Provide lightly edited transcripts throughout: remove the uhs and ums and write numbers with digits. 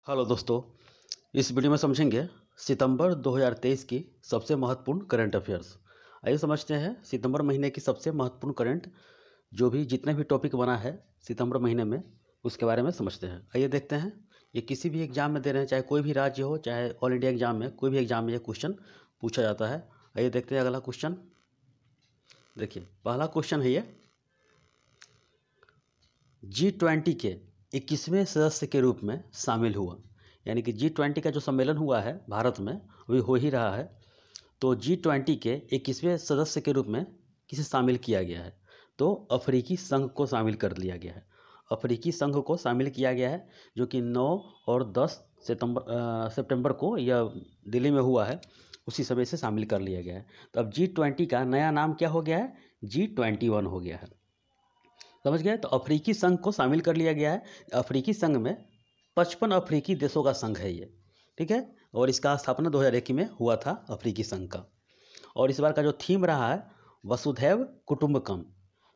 Hello दोस्तों, इस video में समझेंगे सितंबर 2023 की सबसे महत्वपूर्ण करंट अफेयर्स। आइए समझते हैं सितंबर महीने की सबसे महत्वपूर्ण करंट जो भी जितने भी टॉपिक बना है सितंबर महीने में उसके बारे में समझते हैं। आइए देखते हैं। ये किसी भी एग्जाम में दे रहे हैं, चाहे कोई भी राज्य हो, चाहे ऑल इंडिया एग्जाम में, कोई भी एग्जाम में ये क्वेश्चन पूछा जाता है। आइए देखते हैं अगला क्वेश्चन। देखिए पहला क्वेश्चन है ये, G20 के 21वें सदस्य के रूप में शामिल हुआ। यानी कि G20 का जो सम्मेलन हुआ है भारत में अभी हो ही रहा है, तो G20 के 21वें सदस्य के रूप में किसे शामिल किया गया है? तो अफ्रीकी संघ को शामिल कर लिया गया है। अफ्रीकी संघ को शामिल किया गया है जो कि 9 और 10 सितंबर को यह दिल्ली में हुआ है, उसी समय से शामिल कर लिया गया है। तो अब G20 का नया नाम क्या हो गया है? G21 हो गया है। समझ गए? तो अफ्रीकी संघ को शामिल कर लिया गया है। अफ्रीकी संघ में 55 अफ्रीकी देशों का संघ है ये, ठीक है। और इसका स्थापना 2001 में हुआ था अफ्रीकी संघ का। और इस बार का जो थीम रहा है वसुधैव कुटुंबकम,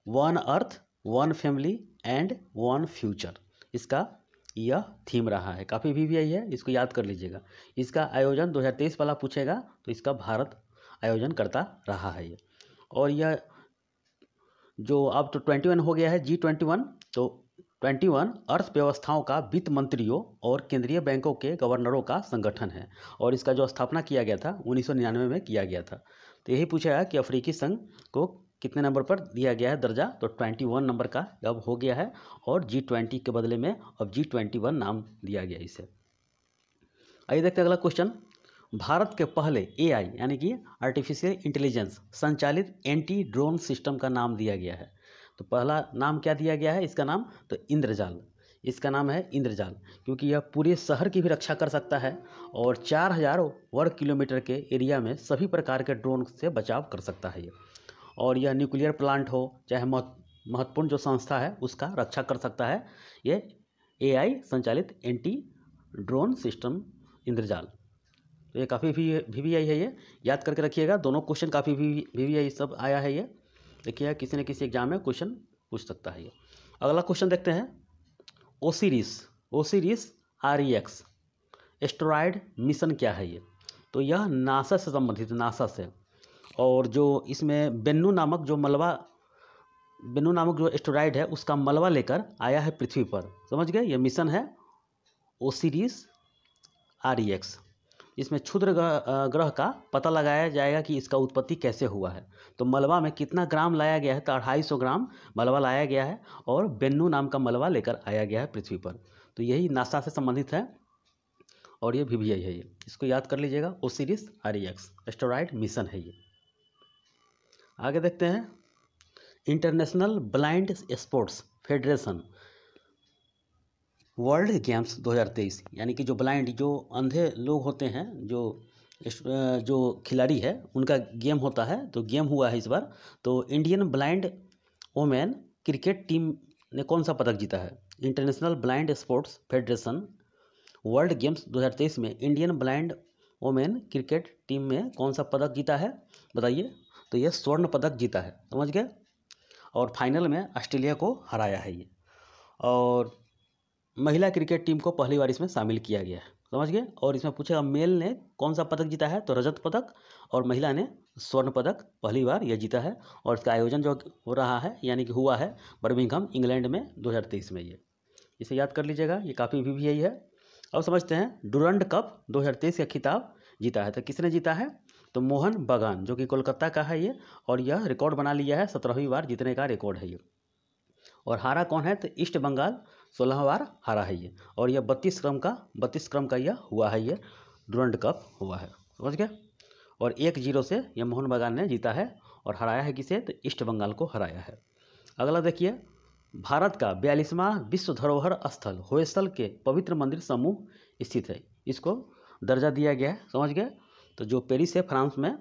one earth, one family and one future, इसका यह थीम रहा है। काफ़ी VVI है, इसको याद कर लीजिएगा। इसका आयोजन 2023 वाला पूछेगा तो इसका भारत आयोजन करता रहा है ये। और यह जो अब तो 21 हो गया है G21, तो 21 अर्थव्यवस्थाओं का वित्त मंत्रियों और केंद्रीय बैंकों के गवर्नरों का संगठन है। और इसका जो स्थापना किया गया था 1999 में किया गया था। तो यही पूछा है कि अफ्रीकी संघ को कितने नंबर पर दिया गया है दर्जा? तो 21 नंबर का अब हो गया है। और G20 के बदले में अब G21 नाम दिया गया इसे। आइए देखते हैं अगला क्वेश्चन। भारत के पहले AI यानी कि आर्टिफिशियल इंटेलिजेंस संचालित एंटी ड्रोन सिस्टम का नाम दिया गया है। तो पहला नाम क्या दिया गया है इसका नाम? तो इंद्रजाल। इसका नाम है इंद्रजाल, क्योंकि यह पूरे शहर की भी रक्षा कर सकता है और 4000 वर्ग किलोमीटर के एरिया में सभी प्रकार के ड्रोन से बचाव कर सकता है ये। और यह न्यूक्लियर प्लांट हो, चाहे महत्वपूर्ण जो संस्था है उसका रक्षा कर सकता है ये AI संचालित एंटी ड्रोन सिस्टम इंद्रजाल। तो ये काफ़ी VVI है, ये याद करके रखिएगा। दोनों क्वेश्चन काफ़ी VVI सब आया है ये। देखिए किसी न किसी एग्जाम में क्वेश्चन पूछ सकता है ये। अगला क्वेश्चन देखते हैं। ओसिरिस REX एस्टेरॉयड मिशन क्या है ये? तो यह नासा से संबंधित, नासा से। और जो इसमें बेन्नू नामक जो एस्टेरॉयड है उसका मलबा लेकर आया है पृथ्वी पर। समझ गए? यह मिशन है ओसिरिस REX। इसमें क्षुद्र ग्रह का पता लगाया जाएगा कि इसका उत्पत्ति कैसे हुआ है। तो मलबा में कितना ग्राम लाया गया है? तो 250 ग्राम मलबा लाया गया है और बेन्नू नाम का मलबा लेकर आया गया है पृथ्वी पर। तो यही नासा से संबंधित है और ये VVI है ये, इसको याद कर लीजिएगा। ओसिरिस REX एस्टेरॉयड मिशन है ये। आगे देखते हैं। International blind sports federation world games 2023, यानी कि जो ब्लाइंड, जो अंधे लोग होते हैं, जो खिलाड़ी है उनका गेम होता है, तो गेम हुआ है इस बार। तो Indian blind women cricket team ने कौन सा पदक जीता है? International blind sports federation world games 2023 में Indian blind women cricket team में कौन सा पदक जीता है बताइए? तो यह स्वर्ण पदक जीता है। समझ गए? और फाइनल में ऑस्ट्रेलिया को हराया है ये। और महिला क्रिकेट टीम को पहली बार इसमें शामिल किया गया है। समझ गए? और इसमें पूछेगा मेल ने कौन सा पदक जीता है? तो रजत पदक। और महिला ने स्वर्ण पदक पहली बार यह जीता है। और इसका आयोजन जो हो रहा है यानी कि हुआ है बर्मिंघम इंग्लैंड में 2023 में। ये इसे याद कर लीजिएगा, ये काफ़ी VVI है। अब समझते हैं। डुरंड कप 2023 का खिताब जीता है तो किसने जीता है? तो मोहन बगान, जो कि कोलकाता का है ये। और यह रिकॉर्ड बना लिया है, 17वीं बार जीतने का रिकॉर्ड है ये। और हारा कौन है? तो ईस्ट बंगाल 16 बार हारा है ये। और यह 32 क्रम का यह हुआ है, ये डुरंड कप हुआ है। समझ गए? और 1-0 से यह मोहन बगान ने जीता है। और हराया है किसे? तो ईस्ट बंगाल को हराया है। अगला देखिए। भारत का 42वां विश्व धरोहर स्थल होयसल के पवित्र मंदिर समूह स्थित है, इसको दर्जा दिया गया है। समझ गए? तो जो पेरिस है फ्रांस में,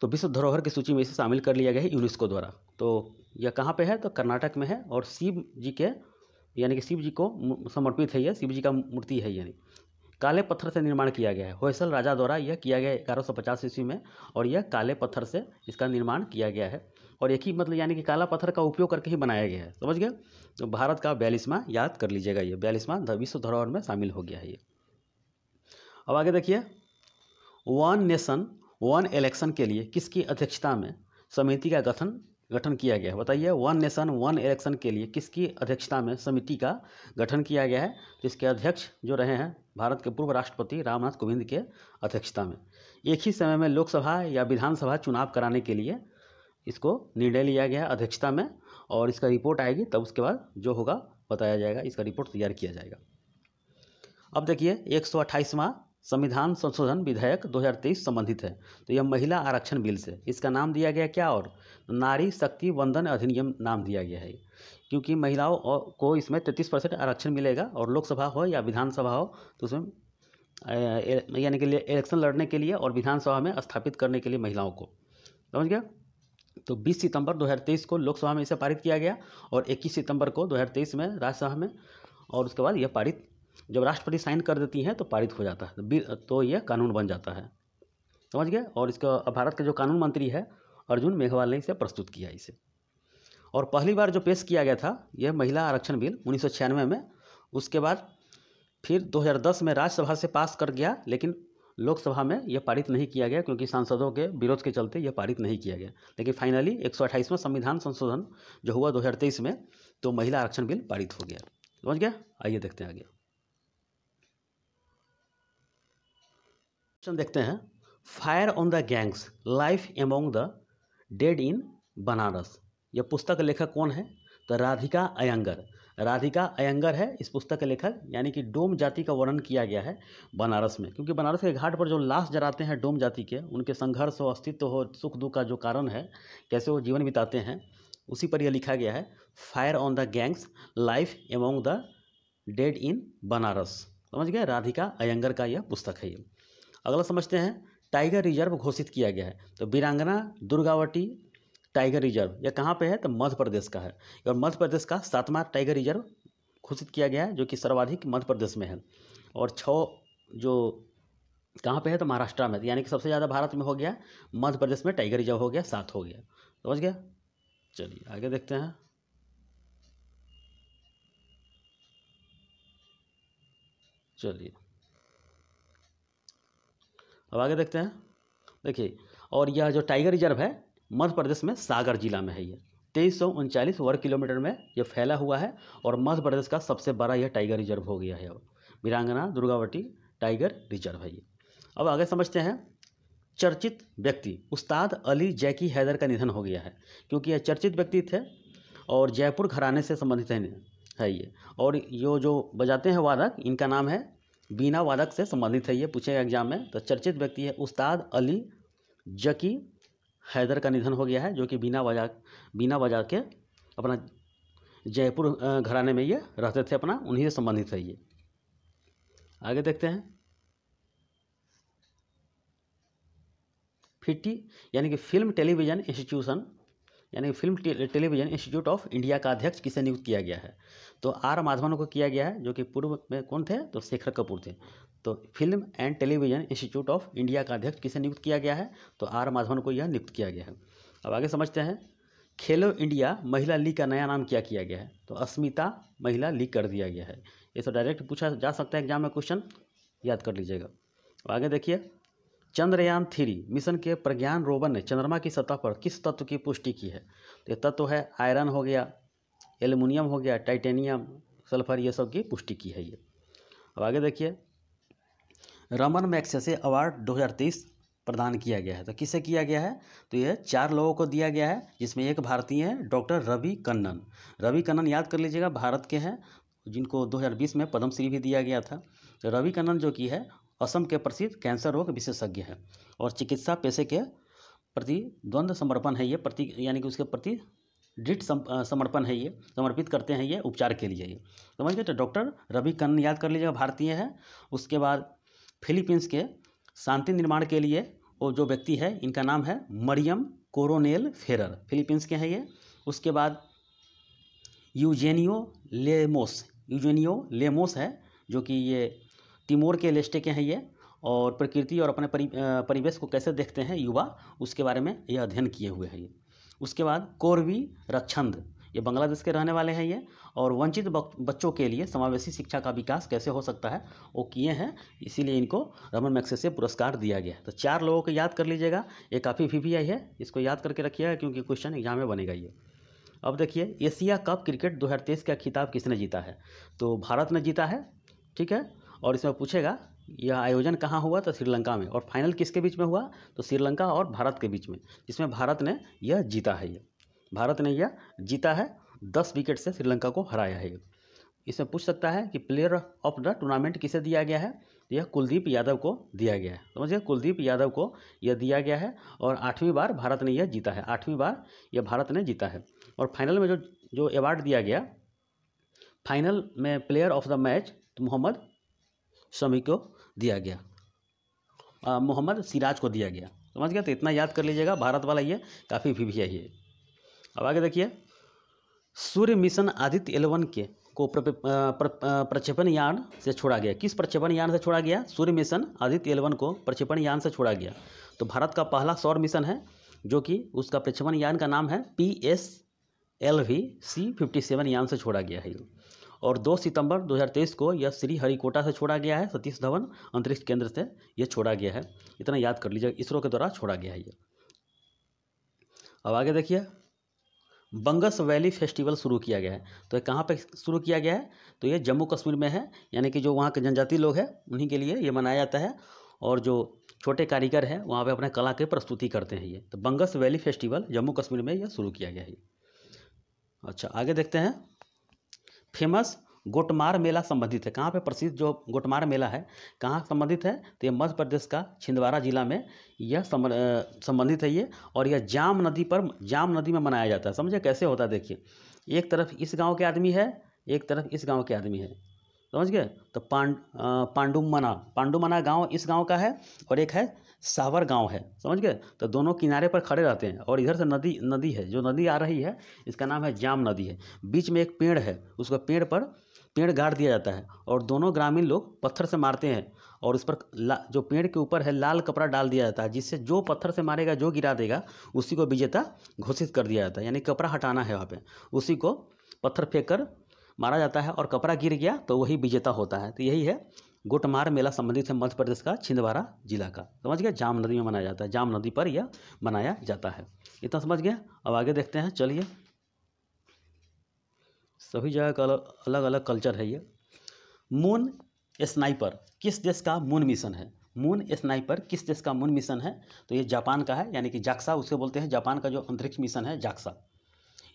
तो विश्व धरोहर की सूची में इसे शामिल कर लिया गया है यूनेस्को द्वारा। तो यह कहाँ पे है? तो कर्नाटक में है। और शिव जी के, यानी कि शिव जी को समर्पित है, यह शिव जी का मूर्ति है। यानी काले पत्थर से निर्माण किया गया है। होयसल राजा द्वारा यह किया गया 1150 ईस्वी में। और यह काले पत्थर से इसका निर्माण किया गया है। और एक ही मतलब यानी कि काला पत्थर का उपयोग करके ही बनाया गया है, समझ गए। तो भारत का 42वां याद कर लीजिएगा, ये 42वां विश्व धरोहर में शामिल हो गया है ये। अब आगे देखिए, वन नेशन वन इलेक्शन के लिए किसकी अध्यक्षता में समिति का गठन किया गया है, बताइए। वन नेशन वन इलेक्शन के लिए किसकी अध्यक्षता में समिति का गठन किया गया है, तो इसके अध्यक्ष जो रहे हैं भारत के पूर्व राष्ट्रपति रामनाथ कोविंद के अध्यक्षता में। एक ही समय में लोकसभा या विधानसभा चुनाव कराने के लिए इसको निर्णय लिया गया है अध्यक्षता में, और इसका रिपोर्ट आएगी तब उसके बाद जो होगा बताया जाएगा, इसका रिपोर्ट तैयार किया जाएगा। अब देखिए 128वां संविधान संशोधन विधेयक 2023 संबंधित है, तो यह महिला आरक्षण बिल से, इसका नाम दिया गया क्या, और नारी शक्ति वंदन अधिनियम नाम दिया गया है, क्योंकि महिलाओं को इसमें 33% आरक्षण मिलेगा, और लोकसभा हो या विधानसभा हो तो उसमें यानी कि इलेक्शन लड़ने के लिए और विधानसभा में स्थापित करने के लिए महिलाओं को, समझ गया। तो 20 सितंबर 2023 को लोकसभा में इसे पारित किया गया और 21 सितंबर को 2023 में राज्यसभा में, और उसके बाद यह पारित, जब राष्ट्रपति साइन कर देती हैं तो पारित हो जाता है, तो यह कानून बन जाता है, समझ गए। और इसका भारत के जो कानून मंत्री है अर्जुन मेघवाल ने इसे प्रस्तुत किया इसे, और पहली बार जो पेश किया गया था यह महिला आरक्षण बिल 1996 में, उसके बाद फिर 2010 में राज्यसभा से पास कर गया, लेकिन लोकसभा में यह पारित नहीं किया गया क्योंकि सांसदों के विरोध के चलते यह पारित नहीं किया गया। लेकिन फाइनली 128वां संविधान संशोधन जो हुआ 2023 में, तो महिला आरक्षण बिल पारित हो गया, समझ गया। आइए देखते हैं आगे, क्वेश्चन देखते हैं। Fire on the Ganges life among the dead in Banaras, यह पुस्तक के लेखक कौन है, तो राधिका अयंगर। राधिका अयंगर है इस पुस्तक के लेखक, यानी कि डोम जाति का वर्णन किया गया है बनारस में, क्योंकि बनारस के घाट पर जो लाश जलाते हैं डोम जाति के, उनके संघर्ष हो, अस्तित्व हो, सुख दुख का जो कारण है, कैसे वो जीवन बिताते हैं, उसी पर यह लिखा गया है। Fire on the Ganges life among the dead in Banaras, समझ गए। राधिका अयंगर का यह पुस्तक है ये। अगला समझते हैं, टाइगर रिजर्व घोषित किया गया है, तो वीरांगना दुर्गावती टाइगर रिजर्व यह कहाँ पे है, तो मध्य प्रदेश का है, और मध्य प्रदेश का 7वां टाइगर रिजर्व घोषित किया गया है, जो कि सर्वाधिक मध्य प्रदेश में है, और 6 जो कहाँ पे है, तो महाराष्ट्र में, यानी कि सबसे ज़्यादा भारत में हो गया, मध्य प्रदेश में टाइगर रिजर्व हो गया, 7 हो गया, समझ गया। चलिए आगे देखते हैं। चलिए अब आगे देखते हैं, देखिए, और यह जो टाइगर रिजर्व है मध्य प्रदेश में सागर जिला में है, ये 2339 वर्ग किलोमीटर में यह फैला हुआ है, और मध्य प्रदेश का सबसे बड़ा यह टाइगर रिजर्व हो गया है। वीरांगना दुर्गावती टाइगर रिजर्व है ये। अब आगे समझते हैं, चर्चित व्यक्ति उस्ताद अली जैकी हैदर का निधन हो गया है, क्योंकि यह चर्चित व्यक्ति थे और जयपुर घराने से संबंधित है ये, और जो बजाते हैं वादक, इनका नाम है बीना वादक से संबंधित है, ये पूछेगा एग्जाम में। तो चर्चित व्यक्ति है उस्ताद अली जकी हैदर का निधन हो गया है, जो कि बीना बजा के अपना जयपुर घराने में ये रहते थे, अपना उन्हीं से संबंधित है ये। आगे देखते हैं, फिटी यानी कि फिल्म टेलीविजन इंस्टीट्यूशन, यानी film television institute of India का अध्यक्ष किसे नियुक्त किया गया है, तो आर माधवन को किया गया है, जो कि पूर्व में कौन थे, तो शेखर कपूर थे। तो film and television institute of India का अध्यक्ष किसे नियुक्त किया गया है, तो आर माधवन को यह नियुक्त किया गया है। अब आगे समझते हैं, खेलो इंडिया महिला लीग का नया नाम क्या किया गया है, तो अस्मिता महिला लीग कर दिया गया है। ये तो डायरेक्ट पूछा जा सकता है एग्जाम में, क्वेश्चन याद कर लीजिएगा। अब आगे देखिए, चंद्रयान 3 मिशन के प्रज्ञान रोवर ने चंद्रमा की सतह पर किस तत्व की पुष्टि की है, तो ये तत्व है आयरन हो गया, एल्युमिनियम हो गया, टाइटेनियम, सल्फर, ये सब की पुष्टि की है ये। अब आगे देखिए, रमन मैग्सेसे अवार्ड 2023 प्रदान किया गया है, तो किसे किया गया है, तो यह 4 लोगों को दिया गया है, जिसमें एक भारतीय है डॉक्टर रवि कन्नन। रवि कन्नन याद कर लीजिएगा, भारत के हैं, जिनको 2020 में पद्मश्री भी दिया गया था। तो रवि कन्नन जो कि है असम के प्रसिद्ध कैंसर रोग विशेषज्ञ है, और चिकित्सा पेशे के प्रति द्वंद्व समर्पण है ये, यानी कि उसके प्रति दृढ़ समर्पण है ये, समर्पित करते हैं ये उपचार के लिए ये, समझ गए। तो डॉक्टर रवि कन्नन याद कर लीजिएगा, भारतीय है। उसके बाद फिलीपींस के शांति निर्माण के लिए वो जो व्यक्ति है, इनका नाम है मरियम कोरोनेल फेरर, फिलीपींस के हैं ये। उसके बाद यूजेनियो लेमोस है, जो कि ये तिमोर के लेस्टे के हैं ये, और प्रकृति और अपने परिवेश को कैसे देखते हैं युवा, उसके बारे में ये अध्ययन किए हुए हैं ये। उसके बाद कोरवी रक्षंद, ये बांग्लादेश के रहने वाले हैं ये, और वंचित बच्चों के लिए समावेशी शिक्षा का विकास कैसे हो सकता है वो किए हैं, इसीलिए इनको रमन मैग्सेसे पुरस्कार दिया गया। तो 4 लोगों को याद कर लीजिएगा, ये काफ़ी VVI है, इसको याद करके रखिएगा क्योंकि क्वेश्चन एग्जाम में बनेगा ये। अब देखिए, एशिया कप क्रिकेट 2023 का खिताब किसने जीता है? तो भारत ने जीता है, ठीक है। और इसमें पूछेगा यह आयोजन कहाँ हुआ? तो श्रीलंका में। और फाइनल किसके बीच में हुआ? तो श्रीलंका और भारत के बीच में, जिसमें भारत ने यह जीता है। ये भारत ने यह जीता है, 10 विकेट से श्रीलंका को हराया है। इसमें पूछ सकता है कि प्लेयर ऑफ द टूर्नामेंट किसे दिया गया है? यह कुलदीप यादव को दिया गया है, समझिए, कुलदीप यादव को यह दिया गया है। और 8वीं बार भारत ने यह जीता है, 8वीं बार यह भारत ने जीता है। और फाइनल में जो अवार्ड दिया गया, फाइनल में प्लेयर ऑफ द मैच तो मोहम्मद शमी को दिया गया, मोहम्मद सिराज को दिया गया, समझ गया। तो इतना याद कर लीजिएगा, भारत वाला ये काफ़ी VVI है। अब आगे देखिए, सूर्य मिशन आदित्य 11 के को प्रक्षेपण यान से छोड़ा गया। किस प्रक्षेपण यान से छोड़ा गया? सूर्य मिशन आदित्य 11 को प्रक्षेपण यान से छोड़ा गया। तो भारत का पहला सौर मिशन है, जो कि उसका प्रक्षेपण यान का नाम है PSLV C57 यान से छोड़ा गया है। और 2 सितंबर 2023 को यह श्रीहरिकोटा से छोड़ा गया है, सतीश धवन अंतरिक्ष केंद्र से यह छोड़ा गया है। इतना याद कर लीजिए, इसरो के द्वारा छोड़ा गया है ये। अब आगे देखिए, बंगस वैली फेस्टिवल शुरू किया गया है। तो ये कहाँ पे शुरू किया गया है? तो ये जम्मू कश्मीर में है, यानी कि जो वहाँ के जनजाति लोग हैं उन्हीं के लिए ये मनाया जाता है। और जो छोटे कारीगर हैं वहाँ पे अपने कला की प्रस्तुति करते हैं ये। तो बंगस वैली फेस्टिवल जम्मू कश्मीर में यह शुरू किया गया है। अच्छा, आगे देखते हैं, फेमस गोटमार मेला संबंधित है। कहाँ पे प्रसिद्ध जो गोटमार मेला है कहाँ संबंधित है? तो ये मध्य प्रदेश का छिंदवाड़ा जिला में यह संबंधित है ये। और यह जाम नदी में मनाया जाता है। समझे कैसे होता है? देखिए, एक तरफ इस गांव के आदमी है, एक तरफ इस गांव के आदमी है, समझ गए। तो पांडुमना गांव इस गांव का है, और एक है सावर गांव है, समझ गए। तो दोनों किनारे पर खड़े रहते हैं, और इधर से नदी है, जो नदी आ रही है इसका नाम है जाम नदी है। बीच में एक पेड़ है, उसको पेड़ गाड़ दिया जाता है, और दोनों ग्रामीण लोग पत्थर से मारते हैं, और उस पर जो पेड़ के ऊपर है लाल कपड़ा डाल दिया जाता है, जिससे जो पत्थर से मारेगा, जो गिरा देगा, उसी को विजेता घोषित कर दिया जाता है। यानी कपड़ा हटाना है वहाँ पे, उसी को पत्थर फेंक कर मारा जाता है, और कपड़ा गिर गया तो वही विजेता होता है। तो यही है गोटमार मेला संबंधित है मध्य प्रदेश का छिंदवाड़ा जिला का, समझ गए। जाम नदी में मनाया जाता है, जाम नदी पर यह मनाया जाता है। इतना समझ गए। अब आगे देखते हैं, चलिए। सभी जगह का अलग अलग कल्चर है ये। मून स्नाइपर किस देश का मून मिशन है? मून स्नाइपर किस देश का मून मिशन है? तो ये जापान का है, यानी कि जाक्सा उसके बोलते हैं। जापान का जो अंतरिक्ष मिशन है जाक्सा,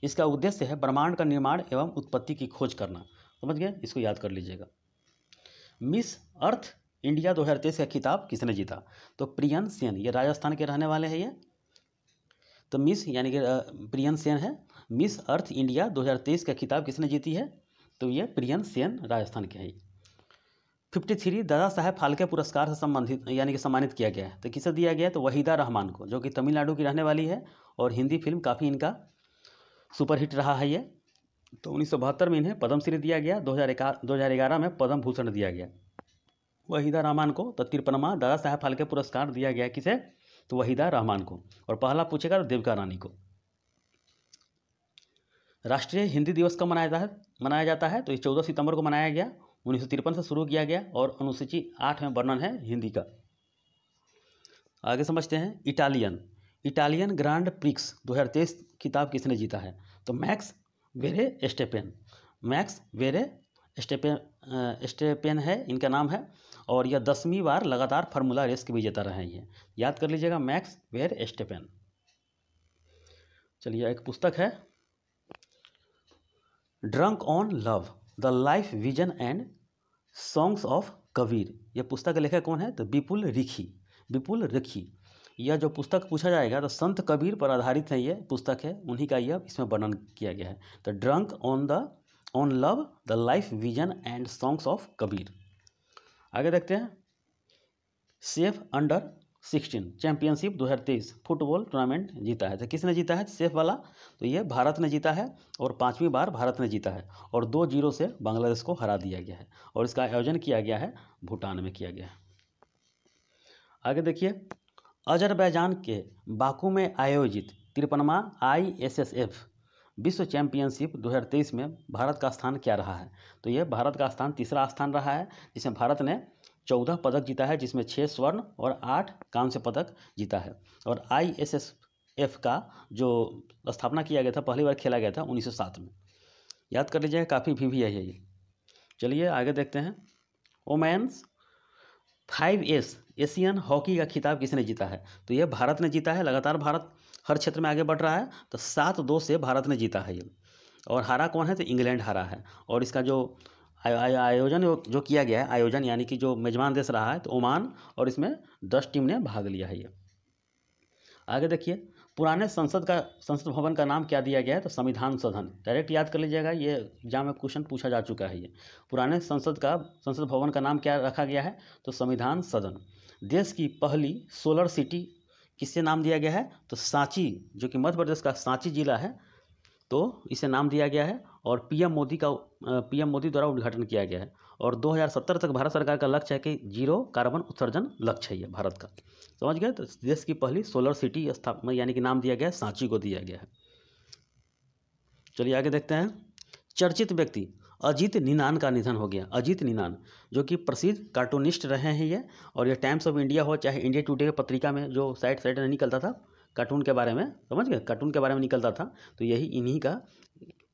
इसका उद्देश्य है ब्रह्मांड का निर्माण एवं उत्पत्ति की खोज करना, समझ गए। इसको याद कर लीजिएगा। मिस अर्थ इंडिया 2023 का खिताब किसने जीता? तो प्रियन सेन, ये राजस्थान के रहने वाले हैं ये। तो मिस यानी कि प्रियन सेन है। मिस अर्थ इंडिया 2023 का खिताब किसने जीती है? तो ये प्रियन सेन राजस्थान के हैं। 53 दादा साहेब फाल्के पुरस्कार से संबंधित यानी कि सम्मानित किया गया है। तो किसे दिया गया है? तो वहीदा रहमान को, जो कि तमिलनाडु की रहने वाली है, और हिंदी फिल्म काफ़ी इनका सुपरहिट रहा है ये। तो 1972 में इन्हें पद्मश्री दिया गया, 2011 में पद्म भूषण दिया गया वहीदा रहमान को। तो 53वां दादा साहेब फाल्के पुरस्कार दिया गया किसे? तो वहीदा रहमान को। और पहला पूछेगा तो देविका रानी को। राष्ट्रीय हिंदी दिवस कब मनाया जाता है? तो ये 14 सितंबर को मनाया गया, 1953 से शुरू किया गया, और अनुसूची 8 में वर्णन है हिंदी का। आगे समझते हैं, इटालियन ग्रांड प्रिक्स 2023 खिताब किसने जीता है? तो मैक्स वेरे है इनका नाम है, और यह 10वीं बार लगातार फार्मूला रेस के विजेता रहे हैं। याद कर लीजिएगा, मैक्स वेरस्टेपेन। चलिए, एक पुस्तक है drunk on love the life vision and songs of Kabir. यह पुस्तक के लेखक कौन है? तो विपुल रिखी। यह जो पुस्तक पूछा जाएगा तो संत कबीर पर आधारित है, ये पुस्तक है, उन्हीं का यह इसमें वर्णन किया गया है। तो drunk on love the life vision and songs of Kabir. आगे देखते हैं, safe under 16 championship 2023 football tournament जीता है। तो किसने जीता है सेफ वाला? तो ये भारत ने जीता है, और 5वीं बार भारत ने जीता है, और 2-0 से बांग्लादेश को हरा दिया गया है, और इसका आयोजन किया गया है भूटान में किया गया है। आगे देखिए, अजरबैजान के बाकू में आयोजित 53वां ISSF विश्व चैंपियनशिप 2023 में भारत का स्थान क्या रहा है? तो ये भारत का स्थान तीसरा स्थान रहा है, जिसमें भारत ने 14 पदक जीता है, जिसमें 6 स्वर्ण और 8 कांस्य पदक जीता है। और ISSF का जो स्थापना किया गया था, पहली बार खेला गया था 1907 में। याद कर लीजिएगा, काफ़ी भी है ये। चलिए आगे देखते हैं। वोमेन्स 5S एशियन हॉकी का खिताब किसने जीता है? तो ये भारत ने जीता है। लगातार भारत हर क्षेत्र में आगे बढ़ रहा है, तो 7-2 से भारत ने जीता है ये। और हारा कौन है? तो इंग्लैंड हारा है। और इसका जो आयोजन जो किया गया है, आयोजन यानी कि जो मेजबान देश रहा है, तो ओमान, और इसमें 10 टीम ने भाग लिया है ये। आगे देखिए, पुराने संसद भवन का नाम क्या दिया गया है? तो संविधान सदन। डायरेक्ट याद कर लीजिएगा, ये एग्जाम में क्वेश्चन पूछा जा चुका है ये। पुराने संसद भवन का नाम क्या रखा गया है? तो संविधान सदन। देश की पहली सोलर सिटी किससे नाम दिया गया है? तो सांची, जो कि मध्य प्रदेश का सांची जिला है, तो इसे नाम दिया गया है। और पीएम मोदी द्वारा उद्घाटन किया गया है। और 2070 तक भारत सरकार का लक्ष्य है कि 0 कार्बन उत्सर्जन लक्ष्य है ये भारत का। समझ गए? तो देश की पहली सोलर सिटी स्थापना यानी कि नाम दिया गया है, सांची को दिया गया है। चलिए आगे देखते हैं। चर्चित व्यक्ति अजीत निनान का निधन हो गया। अजीत निनान, जो कि प्रसिद्ध कार्टूनिस्ट रहे हैं ये। और ये टाइम्स ऑफ इंडिया हो चाहे इंडिया टुडे की पत्रिका में जो साइड में निकलता था कार्टून के बारे में, समझ गए, कार्टून के बारे में निकलता था, तो यही इन्हीं का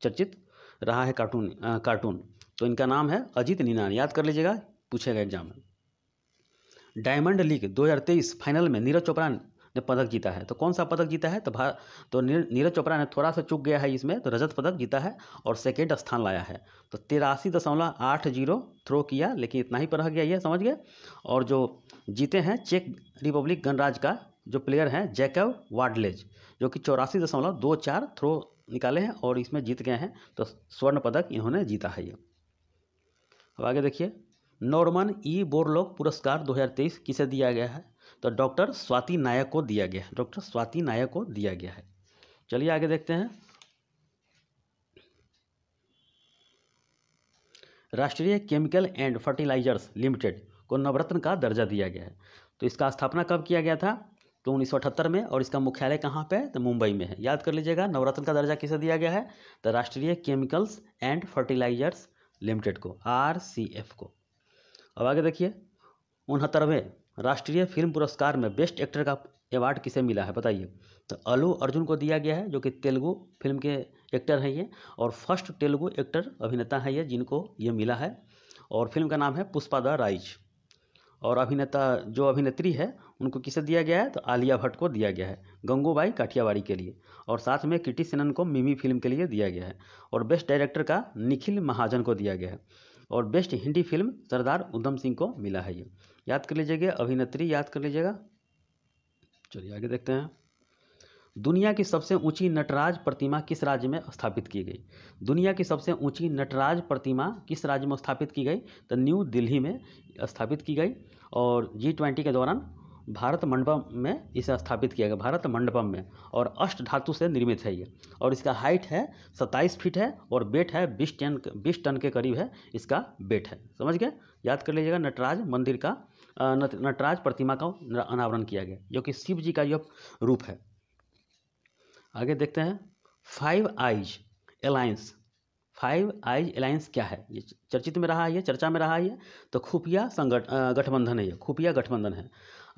चर्चित रहा है कार्टून। तो इनका नाम है अजीत निनान। याद कर लीजिएगा, पूछेगा एग्जाम में। डायमंड लीग 2023 फाइनल में नीरज चोपड़ा ने पदक जीता है। तो कौन सा पदक जीता है? तो नीरज चोपड़ा ने थोड़ा सा चूक गया है इसमें, तो रजत पदक जीता है और सेकेंड स्थान लाया है। तो 83.80 थ्रो किया, लेकिन इतना ही पर रह गया ये, समझ गए। और जो जीते हैं चेक रिपब्लिक गणराज्य का जो प्लेयर हैं जैकब वार्डलेज, जो कि 84.24 थ्रो निकाले हैं और इसमें जीत गए हैं। तो स्वर्ण पदक इन्होंने जीता है ये। अब आगे देखिए, नॉर्मन ई बोरलॉग पुरस्कार 2023 किसे दिया गया है? तो डॉक्टर स्वाति नायक को दिया गया है। डॉक्टर स्वाति नायक को दिया गया है। चलिए आगे देखते हैं। राष्ट्रीय केमिकल एंड फर्टिलाइजर्स लिमिटेड को नवरत्न का दर्जा दिया गया है। तो इसका स्थापना कब किया गया था? तो 1978 में। और इसका मुख्यालय कहाँ पे है? तो मुंबई में है। याद कर लीजिएगा, नवरत्न का दर्जा किसे दिया गया है? तो राष्ट्रीय केमिकल्स एंड फर्टिलाइजर्स लिमिटेड को, RCF को। अब आगे देखिए, 69वें राष्ट्रीय फिल्म पुरस्कार में बेस्ट एक्टर का अवार्ड किसे मिला है? बताइए। तो अल्लू अर्जुन को दिया गया है, जो कि तेलुगु फिल्म के एक्टर हैं ये, और फर्स्ट तेलुगु एक्टर अभिनेता है ये जिनको ये मिला है। और फिल्म का नाम है पुष्पा द राइज। और अभिनेत्री है उनको किसे दिया गया है? तो आलिया भट्ट को दिया गया है, गंगूबाई काठियावाड़ी के लिए। और साथ में कृति सेनन को मिमी फिल्म के लिए दिया गया है। और बेस्ट डायरेक्टर का निखिल महाजन को दिया गया है। और बेस्ट हिंदी फिल्म सरदार उधम सिंह को मिला है ये। याद कर लीजिएगा, अभिनेत्री याद कर लीजिएगा। चलिए आगे देखते हैं। दुनिया की सबसे ऊंची नटराज प्रतिमा किस राज्य में स्थापित की गई? दुनिया की सबसे ऊंची नटराज प्रतिमा किस राज्य में स्थापित की गई? तो न्यू दिल्ली में स्थापित की गई। और G20 के दौरान भारत मंडपम में इसे स्थापित किया गया, भारत मंडपम में। और अष्ट धातु से निर्मित है ये। और इसका हाइट है 27 फीट है और वेट है 20 टन के करीब है इसका वेट है। समझ गए? याद कर लीजिएगा, नटराज मंदिर का नटराज प्रतिमा का अनावरण किया गया, जो कि शिव जी का यह रूप है। आगे देखते हैं। 5 आइज अलायंस। 5 आइज अलायंस क्या है? ये चर्चित में रहा है, ये चर्चा में रहा है ये। तो खुफिया गठबंधन है ये, खुफिया गठबंधन है।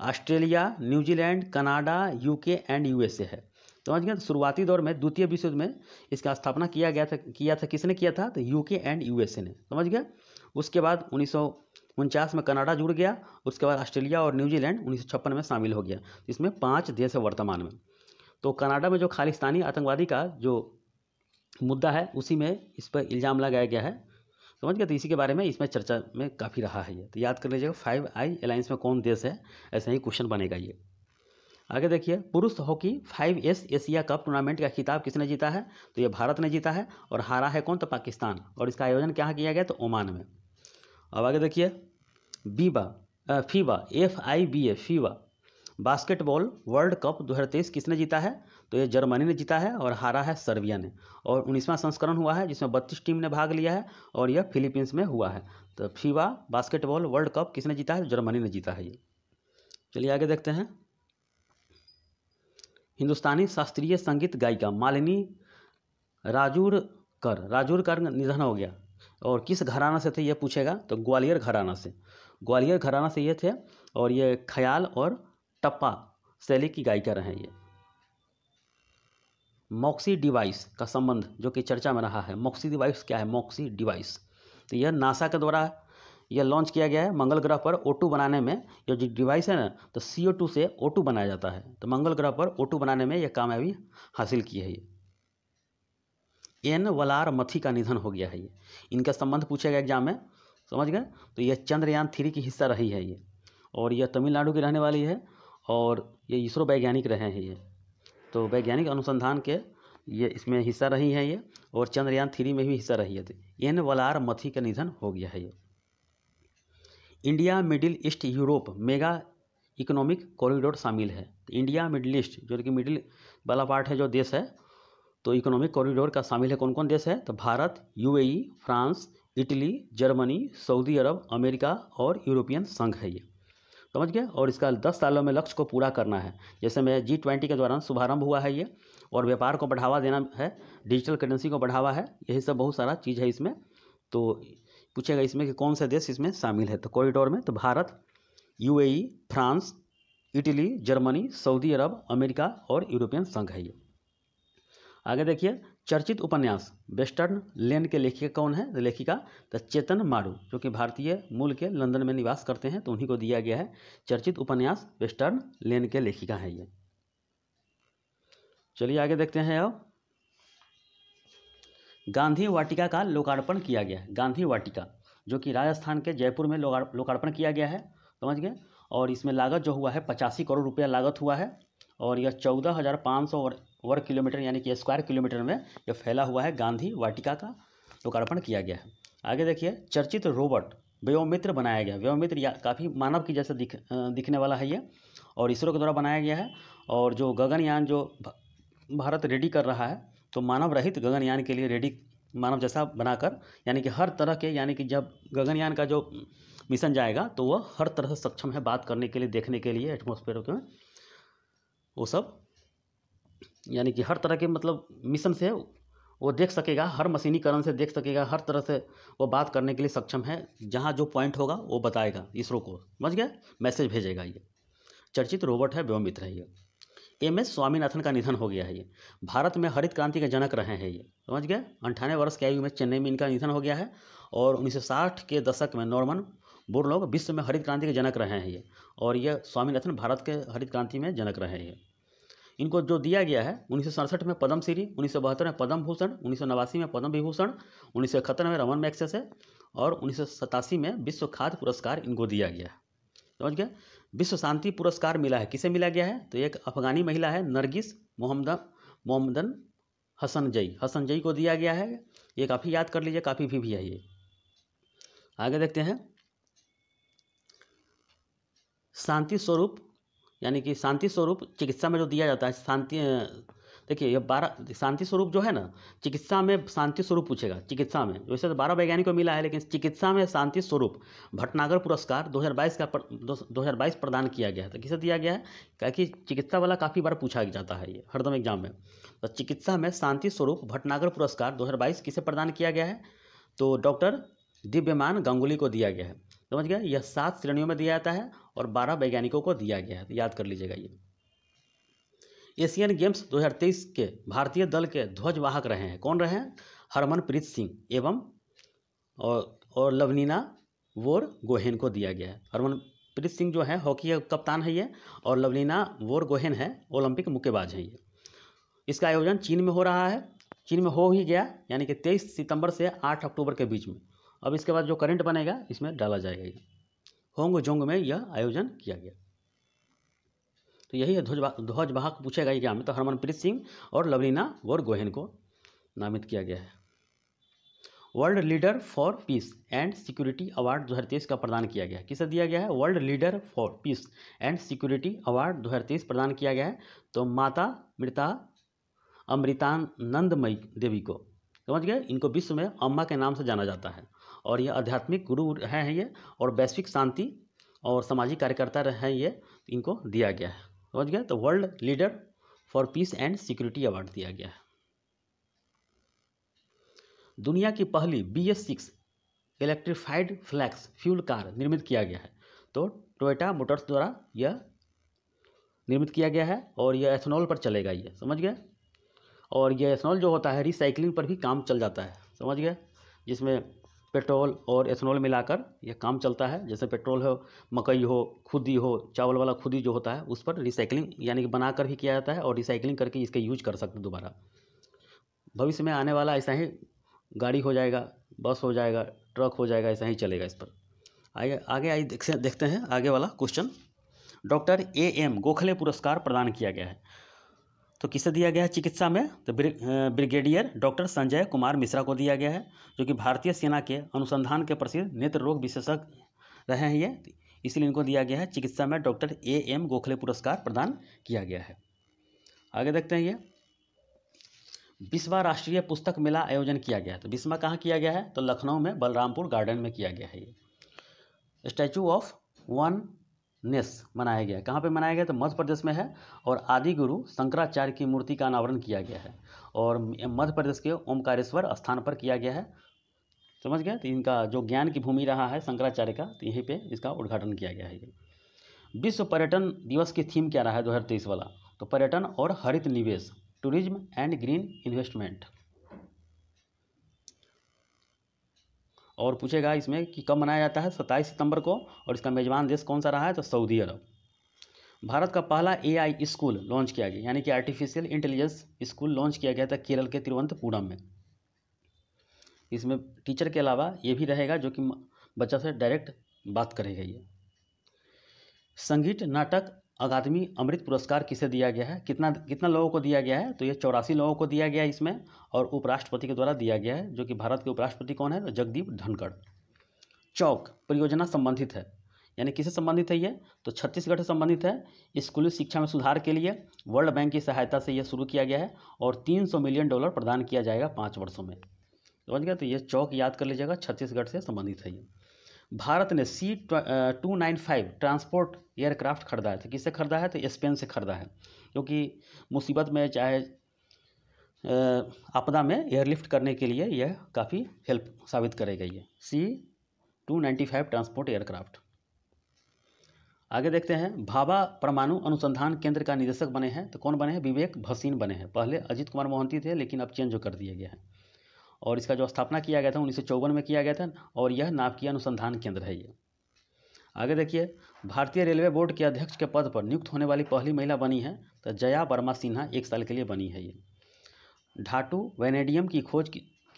Australia, New Zealand, Canada, UK and USA है। समझ गए? तो शुरुआती दौर में द्वितीय विश्व युद्ध में इसका स्थापना किया था। किसने किया था? तो UK एंड USA ने। समझ गए? उसके बाद 1949 में कनाडा जुड़ गया। उसके बाद ऑस्ट्रेलिया और न्यूजीलैंड 1956 में शामिल हो गया। इसमें 5 देश है वर्तमान में। तो कनाडा में जो खालिस्तानी आतंकवादी का जो मुद्दा है, उसी में इस पर इल्ज़ाम लगाया गया है। समझ गए? तो इसी के बारे में इसमें चर्चा में काफ़ी रहा है ये। तो याद कर लीजिएगा, 5 आई अलायंस में कौन देश है, ऐसा ही क्वेश्चन बनेगा ये। आगे देखिए, पुरुष hockey 5S Asia cup tournament का खिताब किसने जीता है? तो ये भारत ने जीता है। और हारा है कौन? तो पाकिस्तान। और इसका आयोजन कहाँ किया गया? तो ओमान में। अब आगे देखिए, FIBA FIBA FIBA basketball world cup 2023 किसने जीता है? तो ये जर्मनी ने जीता है और हारा है सर्बिया ने। और 19वां संस्करण हुआ है जिसमें 32 टीम ने भाग लिया है और यह फिलीपींस में हुआ है। तो फीबा बास्केटबॉल वर्ल्ड कप किसने जीता है? जर्मनी ने जीता है ये। चलिए आगे देखते हैं। हिंदुस्तानी शास्त्रीय संगीत गायिका मालिनी राजूरकर निधन हो गया। और किस घराना से थे ये पूछेगा तो ग्वालियर घराना से। ग्वालियर घराना से ये थे और ये ख्याल और टप्पा शैली की गायिका रहे ये। मॉक्सी डिवाइस का संबंध जो कि चर्चा में रहा है, मॉक्सी डिवाइस क्या है? मॉक्सी डिवाइस तो यह नासा के द्वारा यह लॉन्च किया गया है। मंगल ग्रह पर O2 बनाने में यह जो डिवाइस है ना, तो CO2 से O2 बनाया जाता है। तो मंगल ग्रह पर O2 बनाने में यह कामयाबी हासिल की है। ये N वलार मथी का निधन हो गया है। ये इनका संबंध पूछेगा एग्जाम में, समझ गए? तो यह चंद्रयान 3 की हिस्सा रही है ये, और यह तमिलनाडु की रहने वाली है और ये इसरो वैज्ञानिक रहे हैं ये। तो वैज्ञानिक अनुसंधान के ये इसमें हिस्सा रही है ये, और चंद्रयान 3 में भी हिस्सा रही है। N वलार मथी का निधन हो गया है ये। India middle east Europe mega economic corridor शामिल है। तो इंडिया मिडिल ईस्ट जो कि मिडिल वाला पार्ट है जो देश है, तो इकोनॉमिक कॉरिडोर का शामिल है कौन कौन देश है? तो Bharat, UAE, France, Italy, Germany, Saudi Arab, America और यूरोपियन संघ है ये, समझ गए? और इसका 10 सालों में लक्ष्य को पूरा करना है। जैसे में G20 के दौरान शुभारंभ हुआ है ये, और व्यापार को बढ़ावा देना है, डिजिटल करेंसी को बढ़ावा है, यही सब बहुत सारा चीज़ है इसमें। तो पूछेगा इसमें कि कौन से देश इसमें शामिल है? तो कॉरिडोर में तो Bharat, UAE, France, Italy, Germany, Saudi Arab, America और यूरोपियन संघ है ये। आगे देखिए, चर्चित उपन्यास वेस्टर्न लैंड के लेखिका कौन है? तो लेखिका तो चेतन मारू, जो कि भारतीय मूल के लंदन में निवास करते हैं, तो उन्हीं को दिया गया है। चर्चित उपन्यास वेस्टर्न लैंड के लेखिका है ये। चलिए आगे देखते हैं। अब गांधी वाटिका का लोकार्पण किया गया है। गांधी वाटिका जो कि राजस्थान के जयपुर में लोकार्पण किया गया है, समझ गए? और इसमें लागत जो हुआ है 85 करोड़ रुपया लागत हुआ है, और यह 14,500 वर्ग किलोमीटर यानी कि स्क्वायर किलोमीटर में यह फैला हुआ है। गांधी वाटिका का लोकार्पण किया गया है। आगे देखिए, चर्चित रोबोट व्योमित्र बनाया गया। व्योमित्र काफ़ी मानव की जैसे दिखने वाला है ये, और इसरो के द्वारा बनाया गया है। और जो गगनयान जो भारत रेडी कर रहा है, तो मानव रहित गगनयान के लिए रेडी, मानव जैसा बनाकर, यानी कि हर तरह के, यानी कि जब गगनयान का जो मिशन जाएगा तो वह हर तरह से सक्षम है बात करने के लिए, देखने के लिए एटमॉस्फेयर में, वो सब यानी कि हर तरह के मतलब मिशन से वो देख सकेगा, हर मशीनीकरण से देख सकेगा, हर तरह से वो बात करने के लिए सक्षम है। जहाँ जो पॉइंट होगा वो बताएगा इसरो को, समझ गया? मैसेज भेजेगा ये। चर्चित रोबोट है, व्योमित्र है ये। MS स्वामीनाथन का निधन हो गया है ये। भारत में हरित क्रांति के जनक रहे हैं ये, समझ गए? 98 वर्ष की आयु में चेन्नई में इनका निधन हो गया है। और 1960 के दशक में नॉर्मन बोरलॉग विश्व में हरित क्रांति के जनक रहे हैं ये, और यह स्वामीनाथन भारत के हरित क्रांति में जनक रहे हैं ये। इनको जो दिया गया है 1967 में पद्मश्री, 1972 में पद्म भूषण, 1989 में पद्म विभूषण, 1971 में रमन मैग्सेसे, और 1987 में विश्व खाद्य पुरस्कार इनको दिया गया है, समझ गए? विश्व शांति पुरस्कार मिला है, किसे मिला गया है? तो एक अफगानी महिला है, नरगिस मोहम्मदन हसनजई को दिया गया है। ये काफ़ी याद कर लीजिए, काफ़ी भी है ये। आगे देखते हैं, शांति स्वरूप यानी कि शांति स्वरूप चिकित्सा में जो दिया जाता है, शांति, देखिए ये 12 शांति स्वरूप जो है ना, चिकित्सा में शांति स्वरूप पूछेगा। चिकित्सा में वैसे तो 12 वैज्ञानिकों को मिला है, लेकिन चिकित्सा में शांति स्वरूप भटनागर पुरस्कार 2022 प्रदान किया गया है। तो किसे दिया गया है? क्या कि चिकित्सा वाला काफ़ी बार पूछा जाता है ये हरदम एग्जाम में। तो चिकित्सा में शांति स्वरूप भटनागर पुरस्कार 2022 किसे प्रदान किया गया है? तो डॉक्टर दिव्यमान गांगुली को दिया गया है, समझ गया? यह 7 श्रेणियों में दिया जाता है और 12 वैज्ञानिकों को दिया गया है, तो याद कर लीजिएगा ये। एशियन गेम्स 2023 के भारतीय दल के ध्वजवाहक रहे हैं, कौन रहे हैं? हरमनप्रीत सिंह एवं और लवलीना बोरगोहेन को दिया गया है। हरमनप्रीत सिंह जो है हॉकी के कप्तान है ये, और लवलीना बोरगोहेन है ओलंपिक मुक्केबाज है ये। इसका आयोजन चीन में हो रहा है, चीन में हो ही गया, यानी कि 23 सितंबर से 8 अक्टूबर के बीच में। अब इसके बाद जो करंट बनेगा इसमें डाला जाएगा ये। होंगजोंग में यह आयोजन किया गया। तो यही है ध्वजवाहक पूछेगा एग्जाम में। तो हरमनप्रीत सिंह और लवलीना बोरगोहेन को नामित किया गया है। World leader for piece and security award 2023 का प्रदान किया गया है। किसे दिया गया है? World leader for piece and security award 2023 प्रदान किया गया है। तो माता अमृतानंदमयी देवी को, समझ गए? इनको विश्व में अम्मा के नाम से जाना जाता है, और ये आध्यात्मिक गुरु हैं ये, और वैश्विक शांति और सामाजिक कार्यकर्ता हैं ये, इनको दिया गया है, समझ गए? तो world leader for piece and security award दिया गया है। दुनिया की पहली BS6 electrified flex fuel car निर्मित किया गया है। तो टोयोटा मोटर्स द्वारा यह निर्मित किया गया है और यह एथेनॉल पर चलेगा, ये समझ गए। और यह एथेनॉल जो होता है रिसाइकलिंग पर भी काम चल जाता है, समझ गए, जिसमें पेट्रोल और एथेनॉल मिलाकर यह काम चलता है। जैसे पेट्रोल हो, मकई हो, खुदी हो, चावल वाला खुदी जो होता है उस पर रिसाइकलिंग यानी कि बनाकर भी किया जाता है और रिसाइकलिंग करके इसका यूज कर सकते हैं दोबारा। भविष्य में आने वाला ऐसा ही गाड़ी हो जाएगा, बस हो जाएगा, ट्रक हो जाएगा, ऐसा ही चलेगा इस पर। आगे देखते हैं आगे वाला क्वेश्चन। डॉक्टर AM गोखले पुरस्कार प्रदान किया गया है, तो किसे दिया गया है चिकित्सा में? तो ब्रिगेडियर डॉक्टर संजय कुमार मिश्रा को दिया गया है, जो कि भारतीय सेना के अनुसंधान के प्रसिद्ध नेत्र रोग विशेषज्ञ रहे हैं ये, इसलिए इनको दिया गया है चिकित्सा में डॉक्टर AM गोखले पुरस्कार प्रदान किया गया है। आगे देखते हैं ये 20वां राष्ट्रीय पुस्तक मेला आयोजन किया गया है। तो 20वां कहाँ किया गया है? तो लखनऊ में बलरामपुर गार्डन में किया गया है। ये स्टैचू ऑफ वननेस मनाया गया, कहाँ पे मनाया गया? तो मध्य प्रदेश में है और आदि गुरु शंकराचार्य की मूर्ति का अनावरण किया गया है और मध्य प्रदेश के ओमकारेश्वर स्थान पर किया गया है, समझ गए। तो इनका जो ज्ञान की भूमि रहा है शंकराचार्य का, तो यहीं पे इसका उद्घाटन किया गया है। ये विश्व पर्यटन दिवस की थीम क्या रहा है 2023 वाला? तो पर्यटन और हरित निवेश, टूरिज्म एंड ग्रीन इन्वेस्टमेंट। और पूछेगा इसमें कि कब मनाया जाता है? 27 सितंबर को, और इसका मेजबान देश कौन सा रहा है? तो सऊदी अरब। भारत का पहला AI स्कूल लॉन्च किया गया, यानी कि आर्टिफिशियल इंटेलिजेंस स्कूल लॉन्च किया गया था केरल के तिरुवनंतपुरम में। इसमें टीचर के अलावा ये भी रहेगा जो कि बच्चा से डायरेक्ट बात करेगा। ये संगीत नाटक अकादमी अमृत पुरस्कार किसे दिया गया है? कितना लोगों को दिया गया है? तो ये 84 लोगों को दिया गया है इसमें, और उपराष्ट्रपति के द्वारा दिया गया है, जो कि भारत के उपराष्ट्रपति कौन है? तो जगदीप धनखड़। चौक परियोजना संबंधित है, यानी किसे संबंधित है ये? तो छत्तीसगढ़ से संबंधित है। स्कूली शिक्षा में सुधार के लिए वर्ल्ड बैंक की सहायता से यह शुरू किया गया है और $300 मिलियन प्रदान किया जाएगा 5 वर्षों में, समझ गया। तो ये चौक याद कर लीजिएगा, छत्तीसगढ़ से संबंधित है ये। भारत ने C-295 ट्रांसपोर्ट एयरक्राफ्ट खरीदा है, तो किससे खरीदा है? तो स्पेन से खरीदा है, क्योंकि मुसीबत में चाहे आपदा में एयरलिफ्ट करने के लिए यह काफ़ी हेल्प साबित करेगा ये C-295 ट्रांसपोर्ट एयरक्राफ्ट। आगे देखते हैं भाभा परमाणु अनुसंधान केंद्र का निदेशक बने हैं, तो कौन बने हैं? विवेक भसीन बने हैं। पहले अजित कुमार मोहंती थे, लेकिन अब चेंज कर दिया गया है। और इसका जो स्थापना किया गया था 1954 में किया गया था, और यह नाभिकीय अनुसंधान केंद्र है ये। आगे देखिए भारतीय रेलवे बोर्ड के अध्यक्ष के पद पर नियुक्त होने वाली पहली महिला बनी है, तो जया वर्मा सिन्हा 1 साल के लिए बनी है ये। धातु वैनेडियम की खोज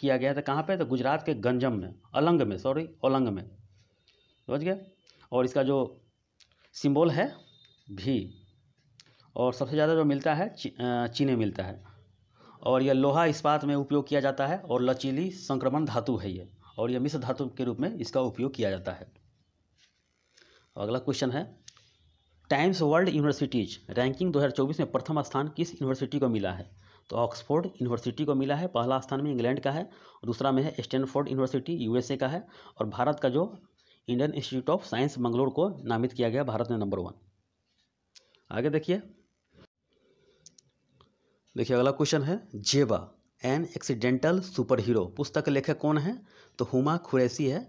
किया गया था कहाँ पे? तो गुजरात के गंजम में, ओलंग में, समझ गए। और इसका जो सिंबल है भी, और सबसे ज़्यादा जो मिलता है चीनी मिलता है, और यह लोहा इस्पात में उपयोग किया जाता है और लचीली संक्रमण धातु है ये, और यह मिश्र धातु के रूप में इसका उपयोग किया जाता है। अगला क्वेश्चन है टाइम्स वर्ल्ड यूनिवर्सिटीज रैंकिंग 2024 में प्रथम स्थान किस यूनिवर्सिटी को मिला है? तो ऑक्सफोर्ड यूनिवर्सिटी को मिला है। पहला स्थान में इंग्लैंड का है, दूसरा में है स्टैनफोर्ड यूनिवर्सिटी USA का है, और भारत का जो Indian institute of science Mangalore को नामित किया गया भारत में नंबर 1। आगे देखिए अगला क्वेश्चन है जेबा एन एक्सीडेंटल सुपर हीरो पुस्तक के लेखक कौन है? तो हुमा कुरैशी है,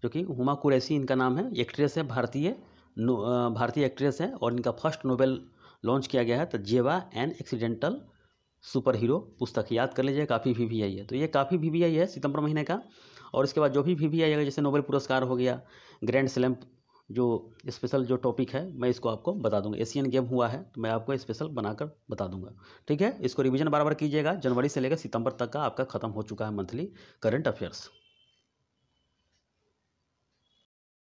जो कि हुमा कुरैशी इनका नाम है, एक्ट्रेस है, भारतीय एक्ट्रेस है, और इनका फर्स्ट नोबेल लॉन्च किया गया है। तो जेबा एन एक्सीडेंटल सुपर हीरो पुस्तक याद कर लीजिए, काफ़ी VVI है। तो ये काफ़ी VVI है सितंबर महीने का, और इसके बाद जो भी VVI आएगा, जैसे नोबेल पुरस्कार हो गया, ग्रैंड स्लैम जो स्पेशल जो टॉपिक है मैं इसको आपको बता दूंगा। एशियन गेम हुआ है तो मैं आपको स्पेशल बनाकर बता दूंगा, ठीक है। इसको रिवीजन बार बार कीजिएगा, जनवरी से लेकर सितंबर तक का आपका खत्म हो चुका है मंथली करंट अफेयर्स।